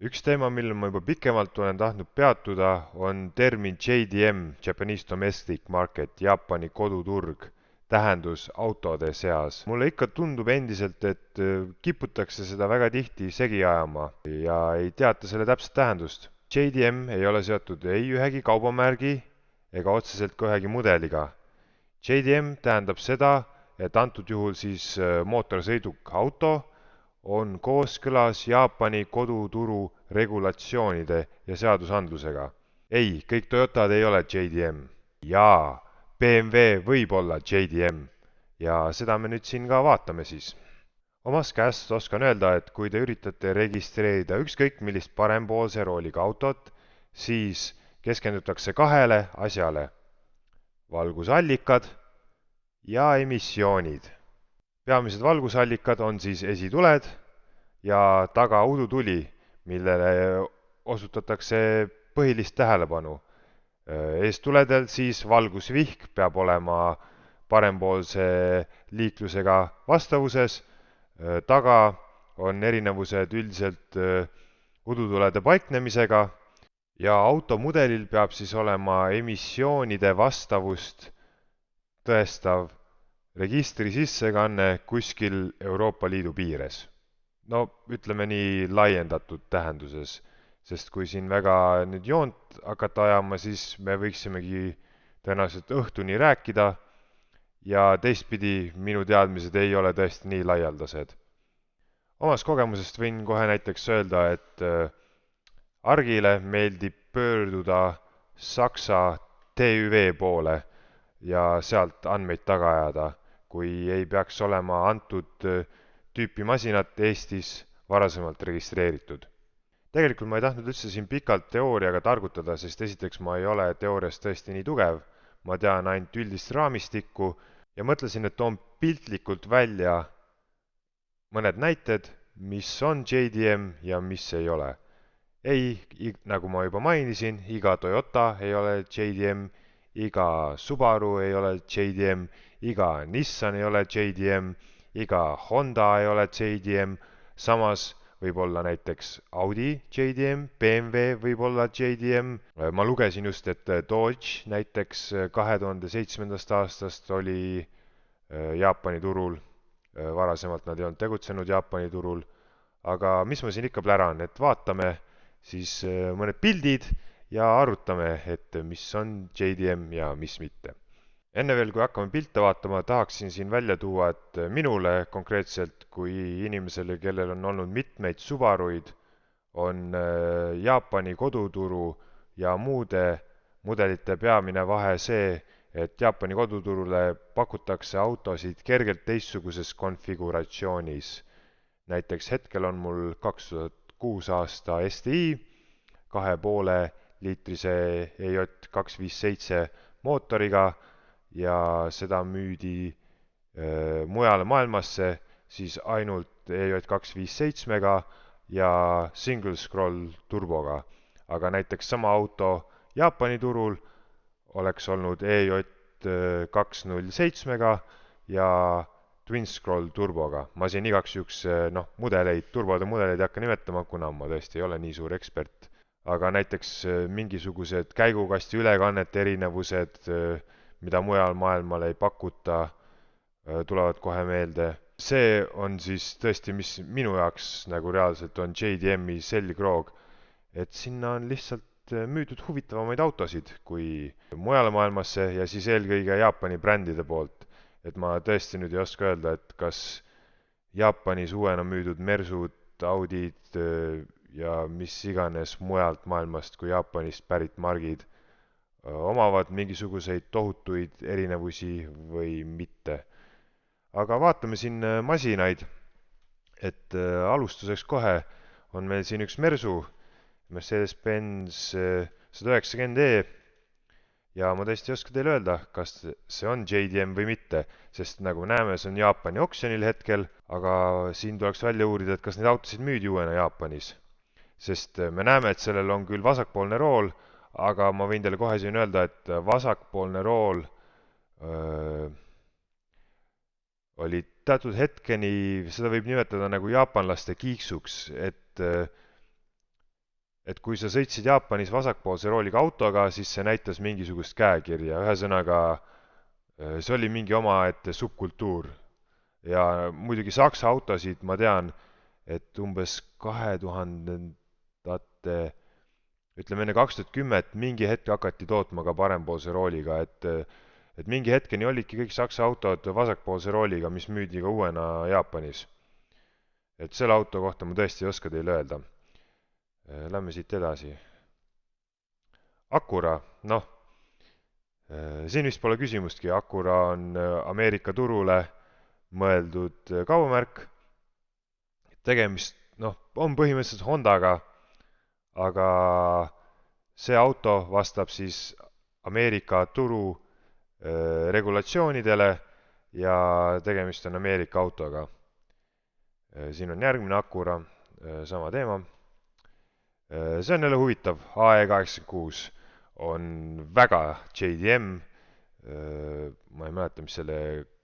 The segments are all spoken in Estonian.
Üks teema, millel ma juba pikemalt olen tahtnud peatuda, on termin JDM, Japanese Domestic Market, Jaapani koduturg, tähendus autode seas. Mulle ikka tundub endiselt, et kiputakse seda väga tihti segi ajama ja ei teata selle täpset tähendust. JDM ei ole seotud ei ühegi kaubamärgi ega otseselt ka ühegi mudeliga. JDM tähendab seda, et antud juhul siis mootorsõiduk auto on kooskõlas Jaapani koduturu regulatsioonide ja seadusandlusega. Ei, kõik Toyotad ei ole JDM. Jaa, BMW võib olla JDM. Ja seda me nüüd siin ka vaatame siis. Omast käest oskan öelda, et kui te üritate registreerida ükskõik millist parempoolse rooliga autot, siis keskendutakse kahele asjale. Valgusallikad ja emissioonid. Peamised valgusallikad on siis esituled ja taga udutuli, millele osutatakse põhilist tähelepanu. Eestuledel siis valgusvihk peab olema parempoolse liiklusega vastavuses, taga on erinevused üldiselt udutulede paiknemisega ja automudelil peab siis olema emissioonide vastavust tõestav registri sissekanne kuskil Euroopa Liidu piires. No ütleme nii laiendatud tähenduses, sest kui siin väga nüüd joont hakata ajama, siis me võiksimegi tõenäoliselt õhtuni rääkida ja teistpidi minu teadmised ei ole tõesti nii laialdased. Omast kogemusest võin kohe näiteks öelda, et Argile meeldib pöörduda Saksa TÜV poole ja sealt andmeid taga ajada, kui ei peaks olema antud tüüpi masinat Eestis varasemalt registreeritud. Tegelikult ma ei tahtnud üldse siin pikalt teooriaga targutada, sest esiteks ma ei ole teoorias tõesti nii tugev, ma tean ainult üldist raamistikku ja mõtlesin, et toon piltlikult välja mõned näited, mis on JDM ja mis ei ole. Ei, nagu ma juba mainisin, iga Toyota ei ole JDM, iga Subaru ei ole JDM, iga Nissan ei ole JDM, iga Honda ei ole JDM, samas võib olla näiteks Audi JDM, BMW võib olla JDM. Ma lugesin just, et Dodge näiteks 2007. aastast oli Jaapani turul, varasemalt nad ei olnud tegutsenud Jaapani turul, aga mis ma siin ikka pläran, et vaatame siis mõned pildid ja arutame, et mis on JDM ja mis mitte. Enne veel, kui hakkame pilte vaatama, tahaksin siin välja tuua, et minule konkreetselt kui inimesele, kellel on olnud mitmeid Subaruid, on Jaapani koduturu ja muude mudelite peamine vahe see, et Jaapani koduturule pakutakse autosid kergelt teistsuguses konfiguratsioonis. Näiteks hetkel on mul 2006 aasta STI, 2,5 liitrise EJ257 mootoriga ja seda müüdi mujale maailmasse siis ainult EJ257-ga ja single scroll turboga. Aga näiteks sama auto Jaapani turul oleks olnud EJ207-ga ja twin scroll turboga. Ma siin igaks juhuks turbode mudeleid ei hakka nimetama, kuna ma tõesti ei ole nii suur ekspert. Aga näiteks mingisugused käigukasti ülekannete erinevused, mida mujal maailmal ei pakuta, tulevad kohe meelde. See on siis tõesti, mis minu jaoks nagu reaalselt on JDM-i selgroog, et sinna on lihtsalt müüdud huvitavamaid autosid kui mujale maailmasse ja siis eelkõige Jaapani brändide poolt. Et ma tõesti nüüd ei oska öelda, et kas Jaapanis uuena müüdud Mersud, Audid ja mis iganes mujalt maailmast kui Jaapanist pärit margid omavad mingisuguseid tohutuid erinevusi või mitte. Aga vaatame siin masinaid, et alustuseks kohe on meil siin üks Mersu, Mercedes-Benz 190e ja ma tõesti ei oska teile öelda, kas see on JDM või mitte, sest nagu näeme, see on Jaapani oksjonil hetkel, aga siin tuleks välja uurida, et kas neid autosid müüdi uuena Jaapanis. Sest me näeme, et sellel on küll vasakpoolne rool, aga ma võin teile kohe siin öelda, et vasakpoolne rool oli teatud hetkeni, seda võib nimetada nagu jaapanlaste kiiksuks, et et kui sa sõitsid Jaapanis vasakpoolse rooliga autoga, siis see näitas mingisugust käekirja, ühesõnaga see oli mingi omaette subkultuur. Ja muidugi Saksa autosid ma tean, et umbes 2000-ndate, ütleme enne 2010 mingi hetk hakati tootma ka parempoolse rooliga, et mingi hetkeni olidki kõik Saksa autod vasakpoolse rooliga, mis müüdi ka uuena Jaapanis. Et selle auto kohta ma tõesti ei oska teile öelda. Lähme siit edasi. Acura, noh, siin vist pole küsimustki, Acura on Ameerika turule mõeldud kaubamärk. Tegemist, noh, on põhimõtteliselt Hondaga, aga see auto vastab siis Ameerika turu regulatsioonidele ja tegemist on Ameerika autoga. Siin on järgmine Acura, sama teema. See on jälle huvitav, AE86 on väga JDM, ma ei mäleta, mis selle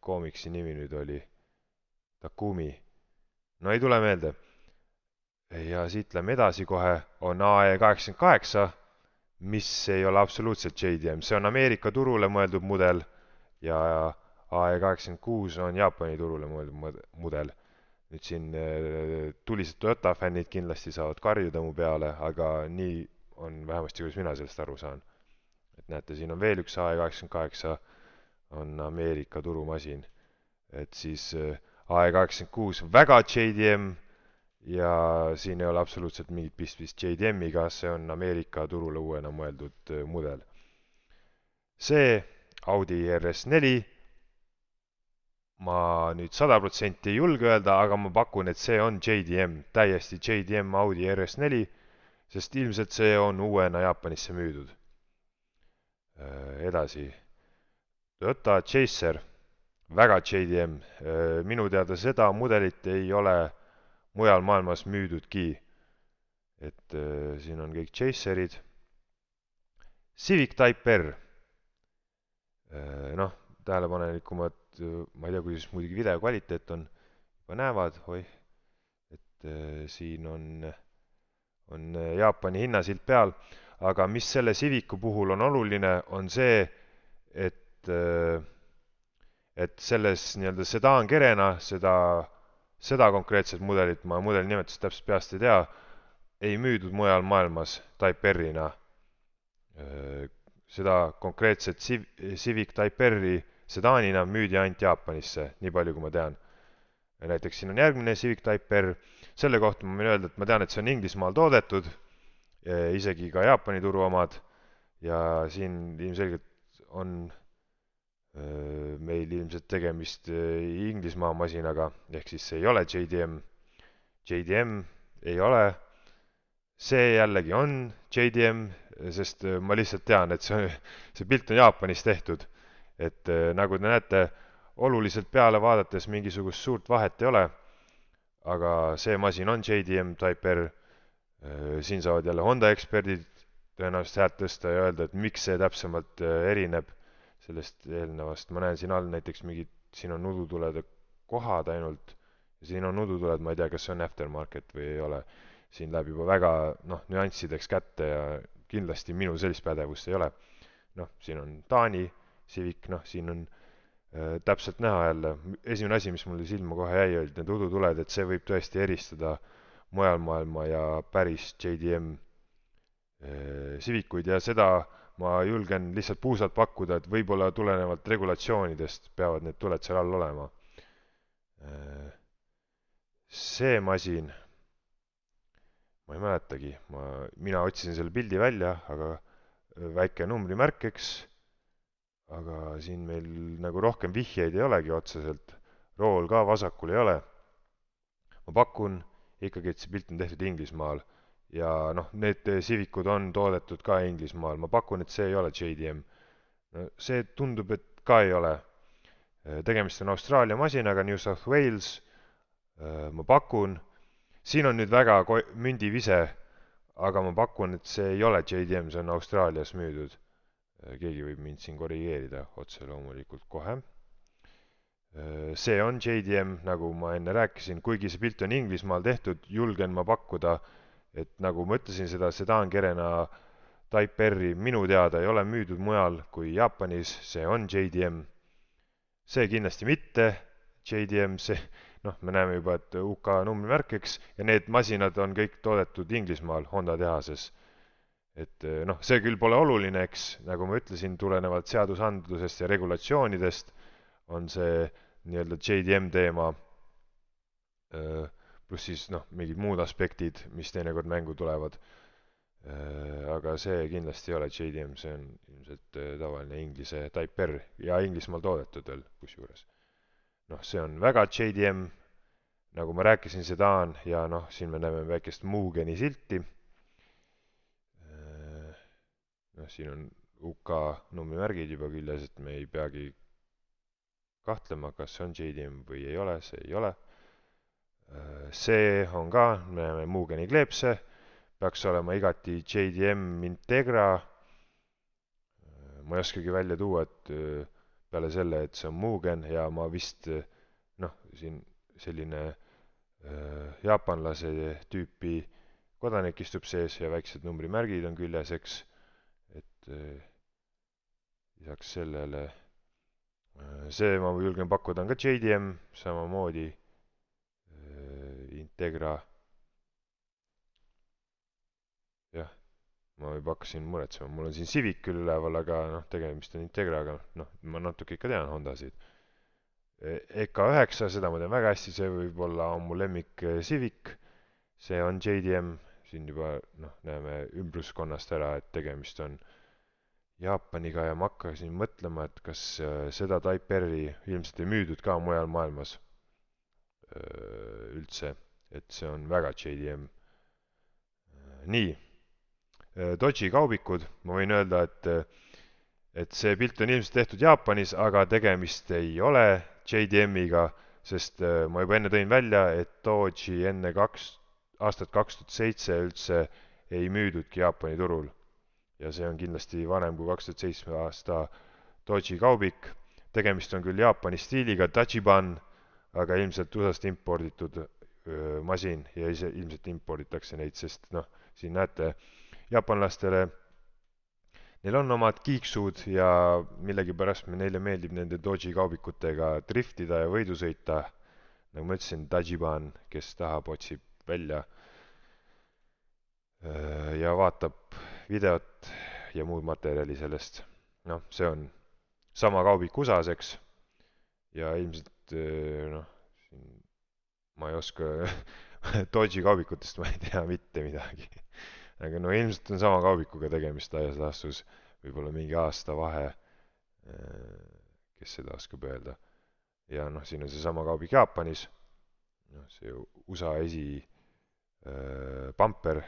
koomiksi nimi nüüd oli, Takumi, no ei tule meelde. Ja siit lähme edasi kohe, on AE88, mis ei ole absoluutselt JDM, see on Ameerika turule mõeldud mudel ja AE86 on Jaapani turule mõeldud mudel. Nüüd siin tulised Toyota fännid kindlasti saavad karjuda mu peale, aga nii on vähemasti, kuidas mina sellest aru saan. Et näete, siin on veel üks AE88, on Ameerika turumasin. Et siis AE86 väga JDM ja siin ei ole absoluutselt mingit pistmist JDM-iga, see on Ameerika turule uuena mõeldud mudel. See Audi RS4, ma nüüd 100% ei julge öelda, aga ma pakun, et see on JDM, täiesti JDM Audi RS4, sest ilmselt see on uuena Jaapanisse müüdud. Edasi, Toyota Chaser, väga JDM, minu teada seda mudelit ei ole mujal maailmas müüdudki. Et siin on kõik Chaserid. Civic Type R, noh, tähelepanelikumad, ma ei tea, kuidas muidugi video kvaliteet on, juba näevad, oih, et siin on Jaapani hinnasilt peal, aga mis selle Civicu puhul on oluline, on see, et selles nii-öelda sedaankerena, seda konkreetset mudelit, ma mudeli nimetust täpselt peast ei tea, ei müüdud mujal maailmas Type R-ina. Seda konkreetset Civic Type R-i sedaanina müüdi ainult Jaapanisse, nii palju kui ma tean. Näiteks siin on järgmine Civic Type R, selle kohta ma võin öelda, et ma tean, et see on Inglismaal toodetud, isegi ka Jaapani turu omad, ja siin ilmselgelt on meil ilmselt tegemist Inglismaa masinaga, ehk siis see ei ole JDM. JDM ei ole, see jällegi on JDM, sest ma lihtsalt tean, et see pilt on Jaapanis tehtud. Et nagu te näete, oluliselt peale vaadates mingisugust suurt vahet ei ole, aga see masin on JDM Type R. Siin saavad jälle Honda eksperdid tõenäoliselt häält tõsta ja öelda, et miks see täpsemalt erineb sellest eelnevast. Ma näen siin all näiteks mingid, siin on nudutulede kohad ainult, ja siin on nudutuled, ma ei tea, kas see on aftermarket või ei ole. Siin läheb juba väga nüanssideks kätte ja kindlasti minul sellist pädevust ei ole. Siin on Taani Civic, siin on täpselt näha jälle. Esimene asi, mis mulle silma kohe jäi, olid need udutuled, et see võib tõesti eristada mujal maailma ja päris JDM Civicuid ja seda ma julgen lihtsalt puusalt pakkuda, et võib-olla tulenevalt regulatsioonidest peavad need tuled seal all olema. See masin, ma ei mäletagi, mina otsisin selle pildi välja, aga väike numbrimärk, eks, aga siin meil nagu rohkem vihjeid ei olegi otseselt, rool ka vasakul ei ole. Ma pakun ikkagi, et see pilt on tehtud Inglismaal ja need Civicud on toodetud ka Inglismaal. Ma pakun, et see ei ole JDM. See tundub, et ka ei ole. Tegemist on Austraalia masinaga, New South Wales. Ma pakun, siin on nüüd väga mündivise, aga ma pakun, et see ei ole JDM, see on Austraalias müüdud. Keegi võib mind siin korrigeerida otse loomulikult kohe. See on JDM, nagu ma enne rääkisin, kuigi see pilt on Inglismaal tehtud, julgen ma pakkuda, et nagu ma ütlesin, seda sedaankerena Type R-i minu teada ei ole müüdud mujal kui Jaapanis, see on JDM. See kindlasti mitte, JDM, see, noh, me näeme juba, et UK numbrimärk, eks, ja need masinad on kõik toodetud Inglismaal Honda tehases. Et noh, see küll pole oluline, eks, nagu ma ütlesin, tulenevalt seadusandlusest ja regulatsioonidest on see nii-öelda JDM teema, pluss siis noh, mingid muud aspektid, mis teinekord mängu tulevad. Aga see kindlasti ei ole JDM, see on ilmselt tavaline Inglise Type R ja Inglismaal toodetud veel kusjuures. Noh, see on väga JDM, nagu ma rääkisin, sedaan ja noh, siin me näeme väikest Mugeni silti. Noh, siin on UK numbrimärgid juba küljes, et me ei peagi kahtlema, kas see on JDM või ei ole, see ei ole. See on ka, me näeme Mugeni kleepse, peaks olema igati JDM Integra. Ma ei oskagi välja tuua, et peale selle, et see on Mugen ja ma vist, noh, siin selline jaapanlase tüüpi kodanik istub sees ja väiksed numbrimärgid on küljes, eks. Et lisaks sellele, see ma julgen pakkuda on ka JDM, samamoodi Integra. Jah, ma juba hakkasin muretsema, mul on siin Civic küll üleval, aga noh, tegemist on Integraga, noh, ma natuke ikka tean Hondasid. EK9, seda ma tean väga hästi, see võib-olla on mu lemmik Civic, see on JDM, siin juba noh, näeme ümbruskonnast ära, et tegemist on Jaapaniga ja ma hakkasin mõtlema, et kas seda Type R-i ilmselt ei müüdud ka mujal maailmas üldse, et see on väga JDM. Nii, Dodge'i kaubikud, ma võin öelda, et see pilt on ilmselt tehtud Jaapanis, aga tegemist ei ole JDM-iga, sest ma juba enne tõin välja, et Dodge'i enne aastat 2007 üldse ei müüdudki Jaapani turul. Ja see on kindlasti vanem kui 2007 aasta Dodge'i kaubik. Tegemist on küll Jaapani stiiliga Tachiban, aga ilmselt USA-st imporditud masin ja ilmselt imporditakse neid, sest noh, siin näete, jaapanlastele, neil on omad kiiksud ja millegipärast neile meeldib nende Dodge'i kaubikutega driftida ja võidu sõita. Nagu ma ütlesin, Tachiban, kes tahab, otsib välja ja vaatab videot ja muud materjali sellest. Noh, see on sama kaubik USA-s, eks. Ja ilmselt, noh, ma ei oska Dodge'i kaubikutest ma ei tea mitte midagi. Aga no ilmselt on sama kaubikuga tegemist laias laastus, võib-olla mingi aasta vahe, kes seda oskab öelda. Ja noh, siin on seesama kaubik Jaapanis, noh, see USA pamper,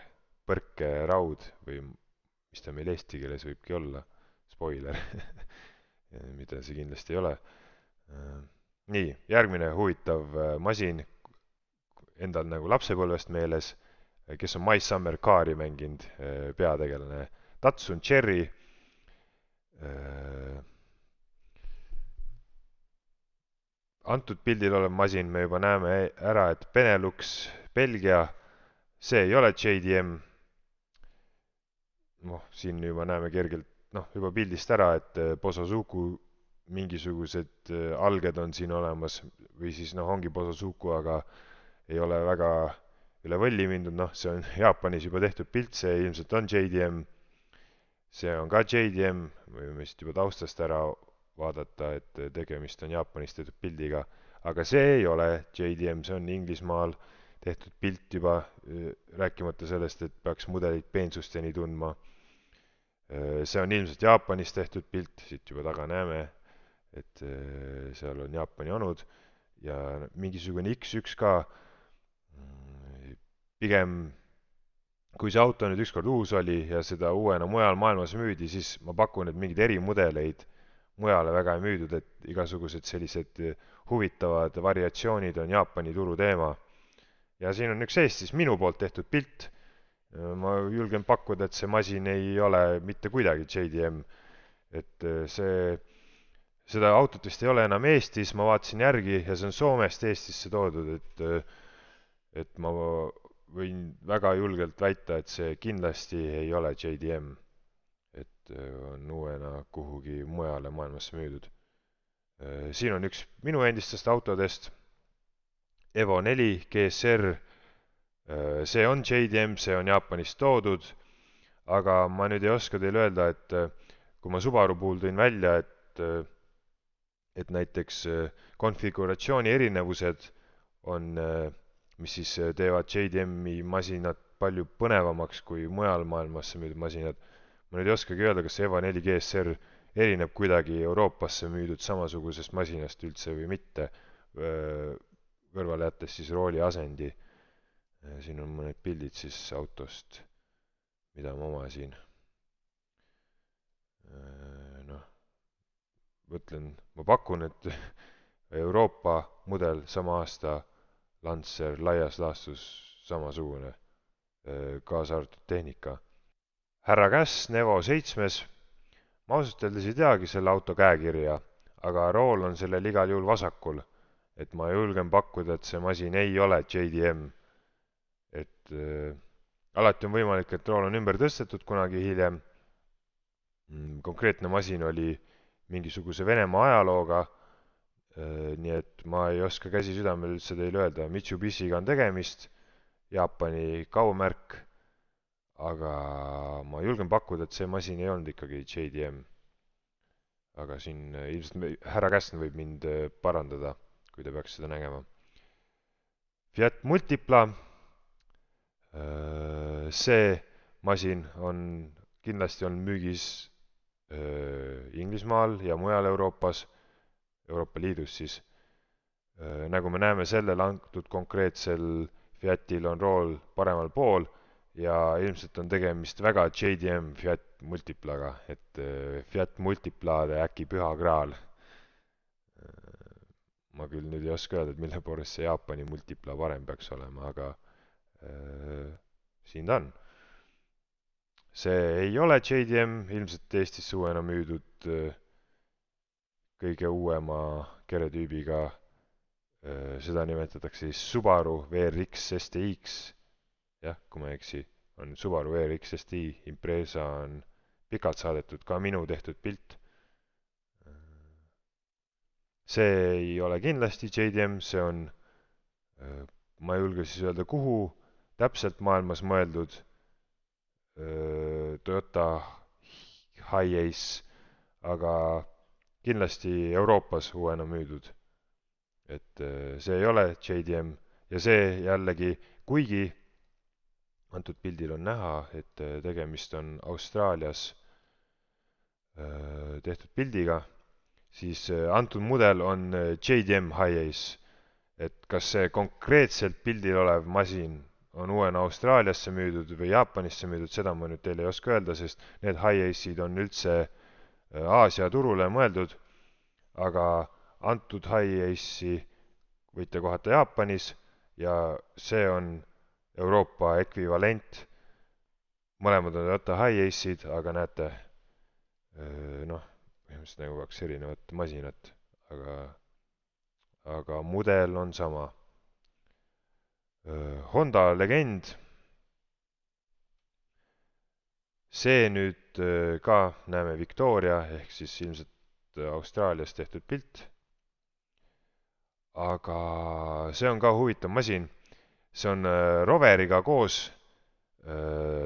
põrkeraud või mis ta meil eesti keeles võibki olla, spoiler, mida see kindlasti ei ole. Nii, järgmine huvitav masin, endal nagu lapsepõlvest meeles, kes on My Summer Car'i mänginud, peategelane Datsun Cherry. Antud pildil olev masin me juba näeme ära, et Benelux, Belgia, see ei ole JDM. Noh, siin juba näeme kergelt, noh, juba pildist ära, et Bosozoku mingisugused alged on siin olemas või siis noh, ongi Bosozoku, aga ei ole väga üle võlli mindud, noh, see on Jaapanis juba tehtud pilt, see ilmselt on JDM. See on ka JDM, võime siit juba taustast ära vaadata, et tegemist on Jaapanis tehtud pildiga, aga see ei ole JDM, see on Inglismaal tehtud pilt juba, rääkimata sellest, et peaks mudelit peensusteni tundma. See on ilmselt Jaapanis tehtud pilt, siit juba taga näeme, et seal on Jaapani onud ja mingisugune X1 ka. Pigem, kui see auto nüüd ükskord uus oli ja seda uuena mujal maailmas müüdi, siis ma pakun, et mingeid erimudeleid mujale väga ei müüdud, et igasugused sellised huvitavad variatsioonid on Jaapani turu teema. Ja siin on üks Eestis minu poolt tehtud pilt. Ma julgen pakkuda, et see masin ei ole mitte kuidagi JDM. Et seda autot vist ei ole enam Eestis, ma vaatasin järgi ja see on Soomest Eestisse toodud, et ma võin väga julgelt väita, et see kindlasti ei ole JDM, et on uuena kuhugi mujale maailmasse müüdud. Siin on üks minu endistest autodest, Evo 4 GSR, see on JDM, see on Jaapanist toodud, aga ma nüüd ei oska teile öelda, et kui ma Subaru puhul tõin välja, et näiteks konfiguratsiooni erinevused on, mis siis teevad JDM-i masinad palju põnevamaks kui mujal maailmasse müüdud masinad. Ma nüüd ei oskagi öelda, kas Evo 4 GSR erineb kuidagi Euroopasse müüdud samasugusest masinast üldse või mitte, kõrvale jättes siis rooli asendi. Siin on mõned pildid siis autost, mida ma omasin. Noh, mõtlen, ma pakun, et Euroopa mudel sama aasta Lancer laias laastus samasugune, kaasa arvatud tehnika. Härra Käss Nevo 7-s, ma ausalt öeldes ei teagi selle auto käekirja, aga rool on sellel igal juhul vasakul, et ma julgen pakkuda, et see masin ei ole JDM. Et alati on võimalik, et rool on ümber tõstetud kunagi hiljem. Konkreetne masin oli mingisuguse Venemaa ajalooga, nii et ma ei oska käsi südamel üldse teile öelda. Mitsubishiga on tegemist, Jaapani kaubamärk, aga ma julgen pakkuda, et see masin ei olnud ikkagi JDM. Aga siin ilmselt härra Käsn võib mind parandada, kui ta peaks seda nägema. Fiat Multipla, see masin on kindlasti on müügis Inglismaal ja mujal Euroopas, Euroopa Liidus siis. Nagu me näeme, sellel antud konkreetsel Fiatil on rool paremal pool ja ilmselt on tegemist väga JDM Fiat Multiplaga, et Fiat Multiplade äkki püha graal. Ma küll nüüd ei oska öelda, et mille poolest see Jaapani Multipla parem peaks olema, aga siin ta on. See ei ole JDM, ilmselt Eestisse uuena müüdud kõige uuema keretüübiga. Seda nimetatakse siis Subaru WRX STX. Jah, kui ma ei eksi, on Subaru WRX STI. Impreza on pikalt saadetud, ka minu tehtud pilt. See ei ole kindlasti JDM, see on, ma ei julge siis öelda, kuhu täpselt maailmas mõeldud Toyota Hi-Ace, aga kindlasti Euroopas uuena müüdud. Et see ei ole JDM ja see jällegi, kuigi antud pildil on näha, et tegemist on Austraalias tehtud pildiga, siis antud mudel on JDM Hi-Ace. Et kas see konkreetselt pildil olev masin on uuena Austraaliasse müüdud või Jaapanisse müüdud, seda ma nüüd teile ei oska öelda, sest need Hi-Ace'id on üldse Aasia turule mõeldud, aga antud Hi-Ace'i võite kohata Jaapanis ja see on Euroopa ekvivalent. Mõlemad on Toyota Hi-Ace'id, aga näete, noh, põhimõtteliselt nagu kaks erinevat masinat, aga mudel on sama. Honda Legend. See nüüd ka näeme Victoria ehk siis ilmselt Austraalias tehtud pilt. Aga see on ka huvitav masin. See on Roveriga koos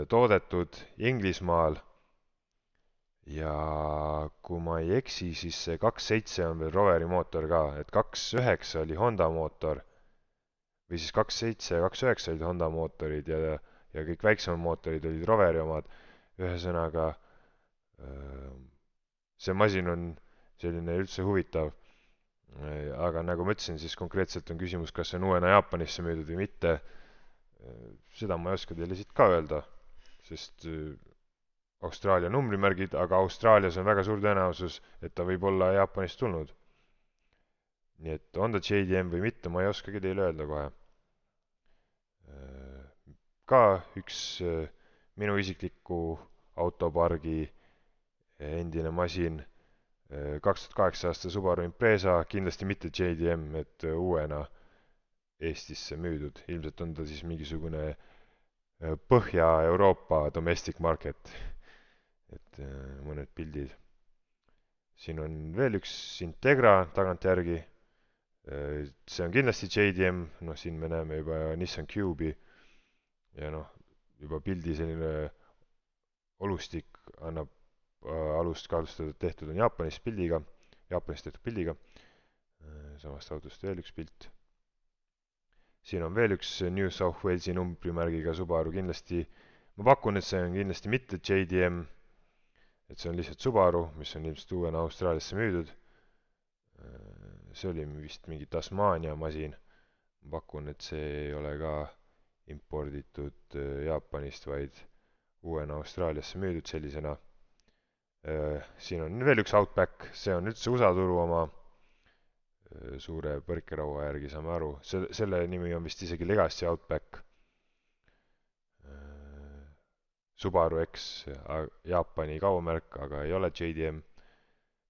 toodetud Inglismaal. Ja kui ma ei eksi, siis see 2.7 on veel Roveri mootor ka, et 2.9 oli Honda mootor või siis 2.7 ja 2.9 olid Honda mootorid ja kõik väiksemad mootorid olid Roveri omad. Ühesõnaga, see masin on selline üldse huvitav, aga nagu ma ütlesin, siis konkreetselt on küsimus, kas see on uuena Jaapanisse müüdud või mitte. Seda ma ei oska teile siit ka öelda, sest Austraalia numbrimärgid, aga Austraalias on väga suur tõenäosus, et ta võib olla Jaapanist tulnud. Nii et on ta JDM või mitte, ma ei oskagi teile öelda kohe. Ka üks minu isikliku autopargi endine masin, 2008 aasta Subaru Impreza, kindlasti mitte JDM, et uuena Eestisse müüdud. Ilmselt on ta siis mingisugune Põhja-Euroopa domestic market, et mõned pildid. Siin on veel üks Integra tagantjärgi, see on kindlasti JDM, noh siin me näeme juba Nissan Cube'i ja noh, juba pildi selline olustik annab alust kahtlustada, et tehtud on Jaapanis tehtud pildiga. Samast autost veel üks pilt. Siin on veel üks New South Walesi numbrimärgiga Subaru, kindlasti, ma pakun, et see on kindlasti mitte JDM, et see on lihtsalt Subaru, mis on ilmselt uuena Austraaliasse müüdud. See oli vist mingi Tasmania masin. Ma pakun, et see ei ole ka imporditud Jaapanist, vaid uuena Austraaliasse müüdud sellisena. Siin on veel üks Outback, see on üldse USA turu oma, suure põrkeraua järgi saame aru. Selle nimi on vist isegi Legacy Outback. Subaru X Jaapani kaubamärk, aga ei ole JDM.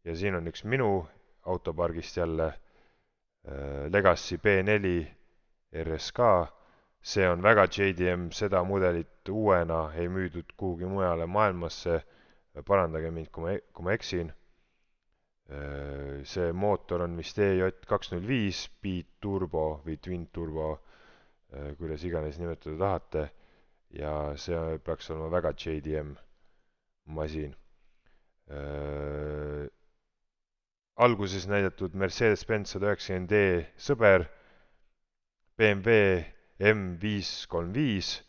Ja siin on üks minu autopargist jälle Legacy B4 RSK. See on väga JDM, seda mudelit uuena ei müüdud kuhugi mujale maailmasse. Parandage mind, kui ma eksin. See mootor on vist EJ205 Speed Turbo või Twin Turbo, kuidas iganes nimetada tahate. Ja see peaks olema väga JDM masin. Alguses näidatud Mercedes-Benz 190D sõber, BMW M535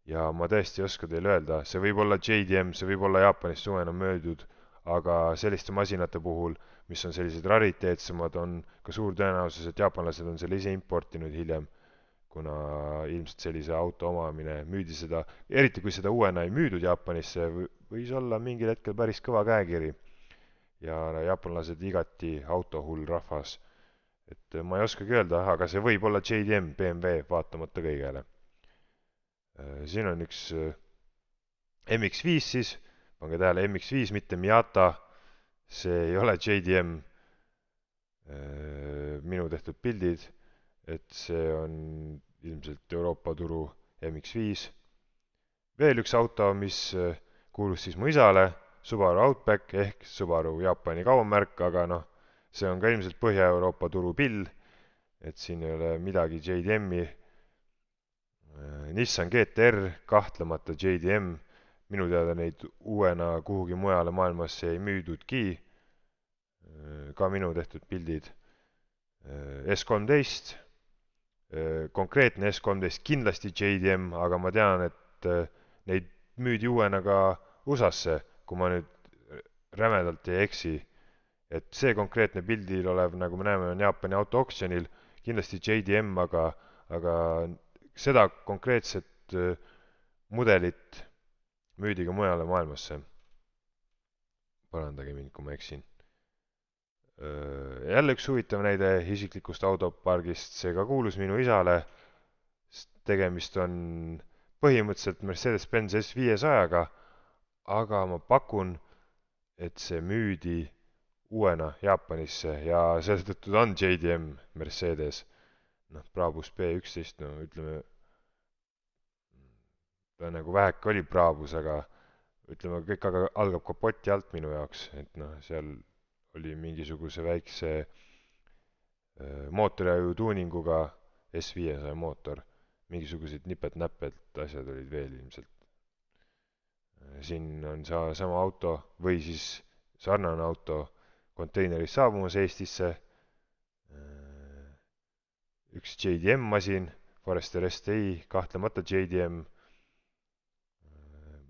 ja ma tõesti ei oska teile öelda, see võib olla JDM, see võib olla Jaapanis suvena möödud, aga selliste masinate puhul, mis on sellised rariteetsemad, on ka suur tõenäosus, et jaapanlased on selle ise importinud hiljem, kuna ilmselt sellise auto omamine müüdi seda, eriti kui seda uuena ei müüdud Jaapanisse, võis olla mingil hetkel päris kõva käekiri. Ja jaapanlased igati autohull rahvas. Et ma ei oskagi öelda, aga see võib olla JDM, BMW, vaatamata kõigele. Siin on üks MX-5 siis, pange tähele MX-5, mitte Miata, see ei ole JDM, minu tehtud pildid, et see on ilmselt Euroopa turu MX-5. Veel üks auto, mis kuulus siis mu isale, Subaru Outback ehk Subaru Jaapani kaubamärk, aga noh, see on ka ilmselt Põhja-Euroopa turu pill, et siin ei ole midagi JDM-i. Nissan GT-R, kahtlemata JDM, minu teada neid uuena kuhugi mujale maailmasse ei müüdudki, ka minu tehtud pildid. S13, konkreetne S13 kindlasti JDM, aga ma tean, et neid müüdi uuena ka USA-sse, kui ma nüüd rämedalt ei eksi. Et see konkreetne pildil olev, nagu me näeme, on Jaapani auto-oksjonil, kindlasti JDM, aga seda konkreetset mudelit müüdi ka mujale maailmasse. Parandage mind, kui ma eksin. Jälle üks huvitav näide isiklikust autopargist, see ka kuulus minu isale. Tegemist on põhimõtteliselt Mercedes-Benz S500-ga, aga ma pakun, et see müüdi uuena Jaapanisse ja seetõttu ta on JDM Mercedes. Noh, Brabus B11, no ütleme, ta nagu väheke oli Brabus, aga ütleme, kõik aga algab kapoti alt minu jaoks, et noh, seal oli mingisuguse väikse mootoriaju tuuninguga S500 mootor, mingisugused nipet-näpet asjad olid veel ilmselt. Siin on sama auto või siis sarnane auto konteineris saabumas Eestisse. Üks JDM masin, Forester STI, kahtlemata JDM.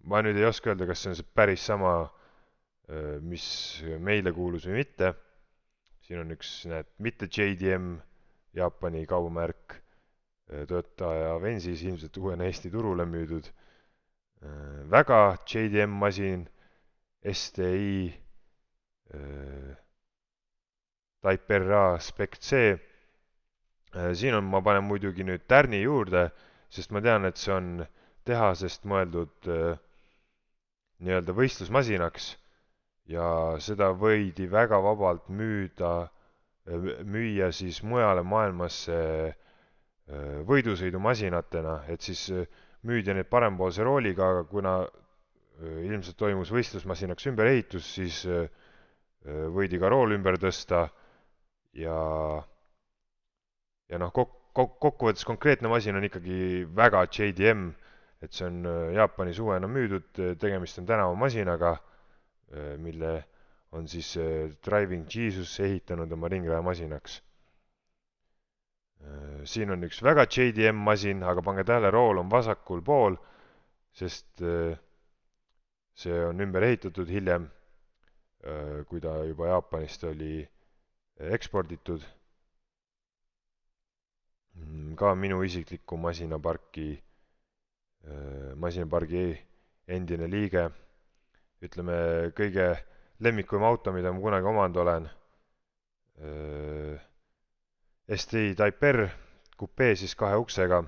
Ma nüüd ei oska öelda, kas see on see päris sama, mis meile kuulus või mitte. Siin on üks, näed, mitte JDM, Jaapani kaubamärk, Toyota ja Avensis ilmselt uuena Eesti turule müüdud. Väga JDM masin, STI, Type RA Spec C. Siin on, ma panen muidugi nüüd tärni juurde, sest ma tean, et see on tehasest mõeldud nii-öelda võistlusmasinaks ja seda võidi väga vabalt müüa siis mujale maailmasse võidusõidumasinatena, et siis müüdi neid parempoolse rooliga, aga kuna ilmselt toimus võistlusmasinaks ümberehitus, siis võidi ka rool ümber tõsta ja, ja noh, kokkuvõttes konkreetne masin on ikkagi väga JDM, et see on Jaapani suvena müüdud, tegemist on tänavamasinaga, mille on siis Driving Jesus ehitanud oma ringrajamasinaks. Siin on üks väga JDM masin, aga pange tähele, rool on vasakul pool, sest see on ümber ehitatud hiljem, kui ta juba Jaapanist oli eksporditud. Ka minu isikliku masinapargi endine liige. Ütleme, kõige lemmikum auto, mida ma kunagi omanud olen. STI Type R, kupee siis 2 uksega.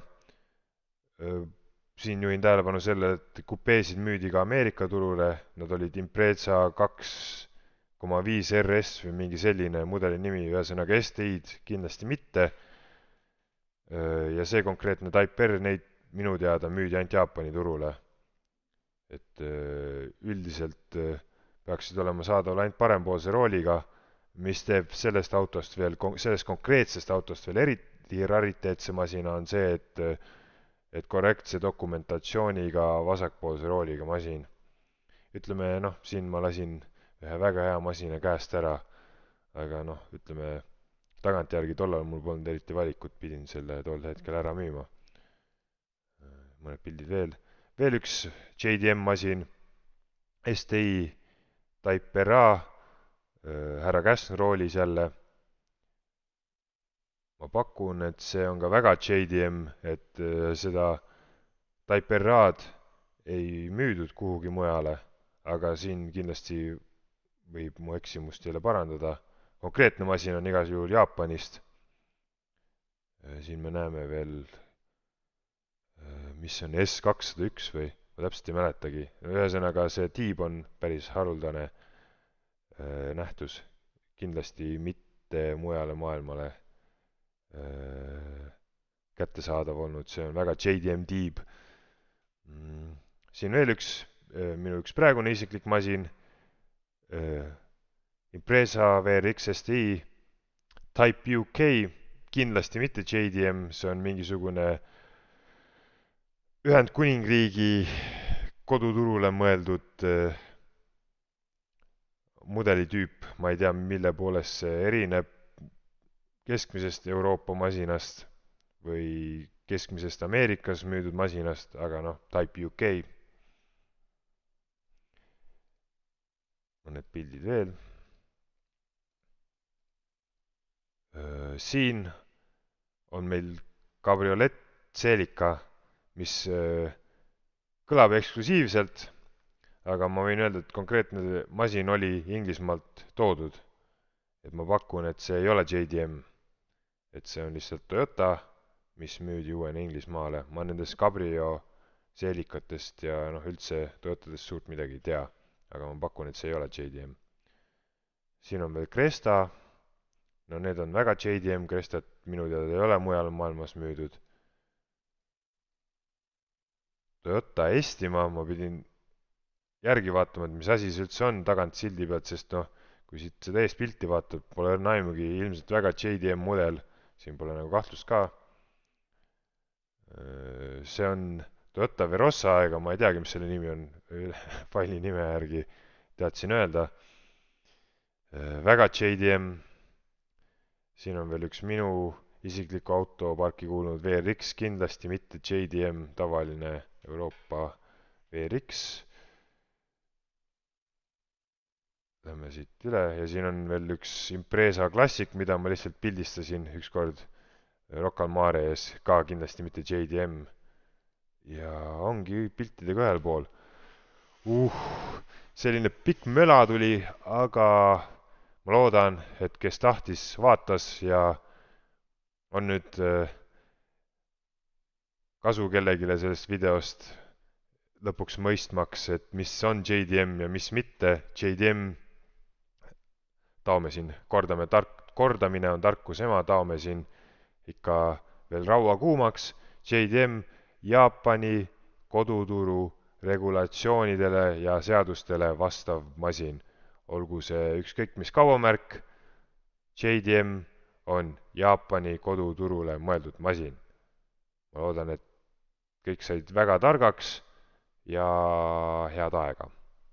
Siin juhin tähelepanu selle, et kupeesid müüdi ka Ameerika turule. Nad olid Impreza 2,5 RS või mingi selline mudeli nimi, ühesõnaga STI-d kindlasti mitte. Ja see konkreetne Type R, neid minu teada müüdi ainult Jaapani turule. Et üldiselt peaksid olema saadaval ainult parempoolse rooliga, mis teeb sellest konkreetsest autost veel eriti rariteetse masina on see, et korrektse dokumentatsiooniga vasakpoolse rooliga masin. Ütleme, noh, siin ma lasin ühe väga hea masina käest ära, aga noh, ütleme, tagantjärgi tollal mul polnud eriti valikut, pidin selle tol hetkel ära müüma. Mõned pildid veel. Veel üks JDM masin, STI Type RA, härra Käsn roolis jälle. Ma pakun, et see on ka väga JDM, et seda Type RA-d ei müüdud kuhugi mujale, aga siin kindlasti võib mu eksimust jälle parandada. Konkreetne masin on igas juhul Jaapanist. Siin me näeme veel, mis on S201 või, ma täpselt ei mäletagi. Ühesõnaga, see tiib on päris haruldane nähtus. Kindlasti mitte mujale maailmale kättesaadav olnud. See on väga JDM tiib. Siin veel minu üks praegune isiklik masin. Impreza VRX STI Type UK, kindlasti mitte JDM, see on mingisugune Ühendkuningriigi koduturule mõeldud mudelitüüp. Ma ei tea, mille poolest see erineb keskmisest Euroopa masinast või keskmisest Ameerikas müüdud masinast, aga noh, Type UK. Mõned pildid veel. Siin on meil kabriolett Celica, mis kõlab eksklusiivselt, aga ma võin öelda, et konkreetne masin oli Inglismaalt toodud. Et ma pakun, et see ei ole JDM, et see on lihtsalt Toyota, mis müüdi uuena Inglismaale. Ma nendest Cabrio Celicatest ja noh, üldse Toyotadest suurt midagi ei tea, aga ma pakun, et see ei ole JDM. Siin on veel Cresta. No need on väga JDM, Crestat minu teada ei ole mujal maailmas müüdud. Toyota Estima, ma pidin järgi vaatama, et mis asi see üldse on tagant sildi pealt, sest noh, kui siit seda eest pilti vaatab, pole õrna aimugi, ilmselt väga JDM mudel, siin pole nagu kahtlust ka. See on Toyota Verossa, ega ma ei teagi, mis selle nimi on, faili nime järgi teadsin öelda. Väga JDM. Siin on veel üks minu isikliku autoparki kuulunud VRX, kindlasti mitte JDM, tavaline Euroopa VRX. Lähme siit üle ja siin on veel üks Impreza Classic, mida ma lihtsalt pildistasin ükskord Rocca al Mare ees, ka kindlasti mitte JDM. Ja ongi piltidega ühel pool. Selline pikk möla tuli, aga ma loodan, et kes tahtis, vaatas ja on nüüd kasu kellegile sellest videost lõpuks mõistmaks, et mis on JDM ja mis mitte. JDM, taome siin, kordamine on tarkuse ema, taome siin ikka veel raua kuumaks. JDM, Jaapani koduturu regulatsioonidele ja seadustele vastav masin. Olgu see ükskõik mis kaubamärk, JDM on Jaapani koduturule mõeldud masin. Ma loodan, et kõik said väga targaks ja head aega!